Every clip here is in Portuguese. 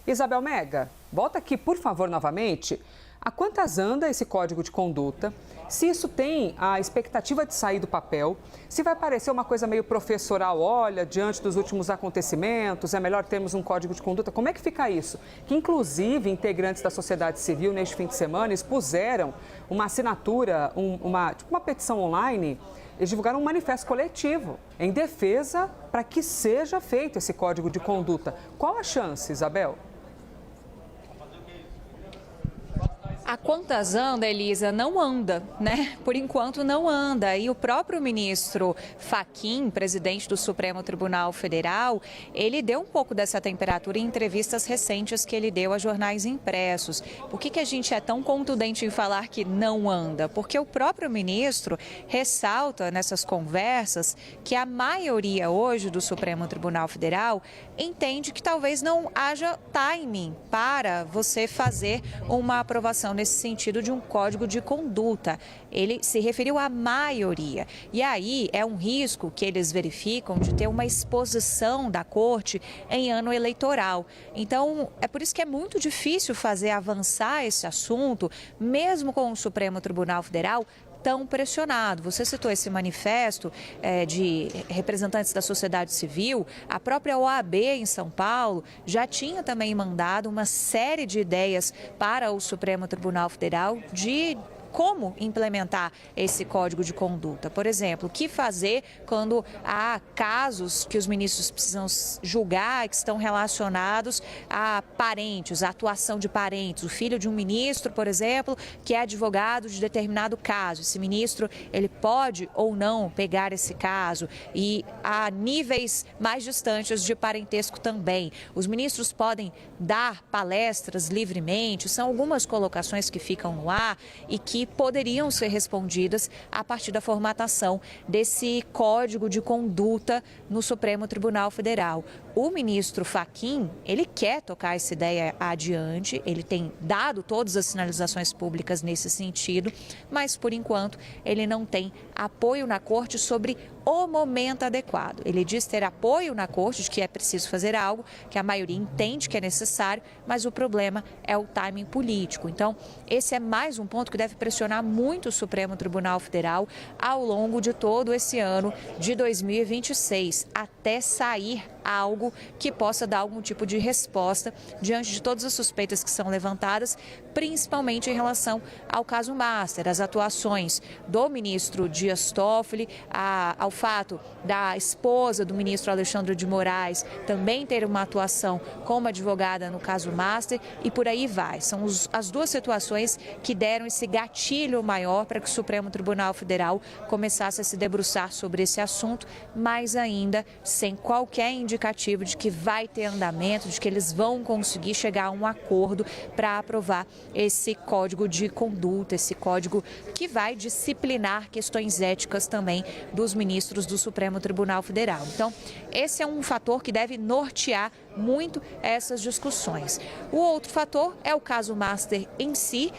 Isabel Mega, volta aqui, por favor, novamente. A quantas anda esse código de conduta? Se isso tem a expectativa de sair do papel, se vai parecer uma coisa meio professoral, olha, diante dos últimos acontecimentos, é melhor termos um código de conduta. Como é que fica isso? Que, inclusive, integrantes da sociedade civil, neste fim de semana, expuseram uma assinatura, uma petição online. Eles divulgaram um manifesto coletivo em defesa para que seja feito esse código de conduta. Qual a chance, Isabel? A quantas anda, Elisa? Não anda, né? Por enquanto não anda. E o próprio ministro Fachin, presidente do Supremo Tribunal Federal, ele deu um pouco dessa temperatura em entrevistas recentes que ele deu a jornais impressos. Por que a gente é tão contundente em falar que não anda? Porque o próprio ministro ressalta nessas conversas que a maioria hoje do Supremo Tribunal Federal entende que talvez não haja timing para você fazer uma aprovação nesse sentido de um código de conduta. Ele se referiu à maioria. E aí é um risco que eles verificam de ter uma exposição da corte em ano eleitoral. Então, é por isso que é muito difícil fazer avançar esse assunto, mesmo com o Supremo Tribunal Federal tão pressionado. Você citou esse manifesto de representantes da sociedade civil. A própria OAB em São Paulo já tinha também mandado uma série de ideias para o Supremo Tribunal Federal de como implementar esse código de conduta. Por exemplo, o que fazer quando há casos que os ministros precisam julgar que estão relacionados a parentes, a atuação de parentes. O filho de um ministro, por exemplo, que é advogado de determinado caso. Esse ministro, ele pode ou não pegar esse caso e há níveis mais distantes de parentesco também. Os ministros podem dar palestras livremente. São algumas colocações que ficam no ar e que poderiam ser respondidas a partir da formatação desse código de conduta no Supremo Tribunal Federal. O ministro Fachin, ele quer tocar essa ideia adiante, ele tem dado todas as sinalizações públicas nesse sentido, mas por enquanto ele não tem apoio na corte sobre o momento adequado. Ele diz ter apoio na corte de que é preciso fazer algo, que a maioria entende que é necessário, mas o problema é o timing político. Então, esse é mais um ponto que deve pressionar muito o Supremo Tribunal Federal ao longo de todo esse ano de 2026, até sair algo que possa dar algum tipo de resposta diante de todas as suspeitas que são levantadas, principalmente em relação ao caso Master, as atuações do ministro Dias Toffoli, ao fato da esposa do ministro Alexandre de Moraes também ter uma atuação como advogada no caso Master e por aí vai. São as duas situações que deram esse gatilho maior para que o Supremo Tribunal Federal começasse a se debruçar sobre esse assunto, mas ainda sem qualquer indicativo de que vai ter andamento, de que eles vão conseguir chegar a um acordo para aprovar esse código de conduta, esse código que vai disciplinar questões éticas também dos ministros do Supremo Tribunal Federal. Então, esse é um fator que deve nortear muito essas discussões. O outro fator é o caso Master em si,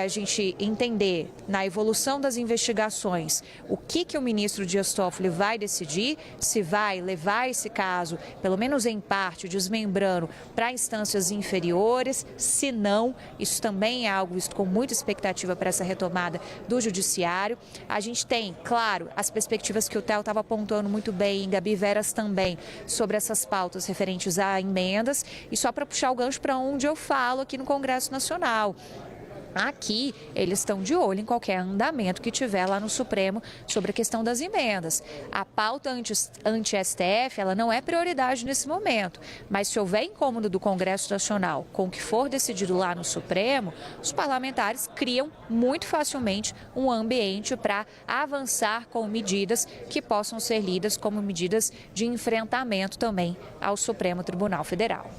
a gente entender na evolução das investigações o que o ministro Dias Toffoli vai decidir, se vai levar esse caso, pelo menos em parte, desmembrando para instâncias inferiores, se não, isso também é algo visto com muita expectativa para essa retomada do judiciário. A gente tem, claro, as perspectivas que o Theo estava apontando muito bem, Gabi Veras também, sobre essas pautas referentes a emendas, e só para puxar o gancho para onde eu falo aqui no Congresso Nacional. Aqui, eles estão de olho em qualquer andamento que tiver lá no Supremo sobre a questão das emendas. A pauta anti-STF, ela não é prioridade nesse momento, mas se houver incômodo do Congresso Nacional com o que for decidido lá no Supremo, os parlamentares criam muito facilmente um ambiente para avançar com medidas que possam ser lidas como medidas de enfrentamento também ao Supremo Tribunal Federal.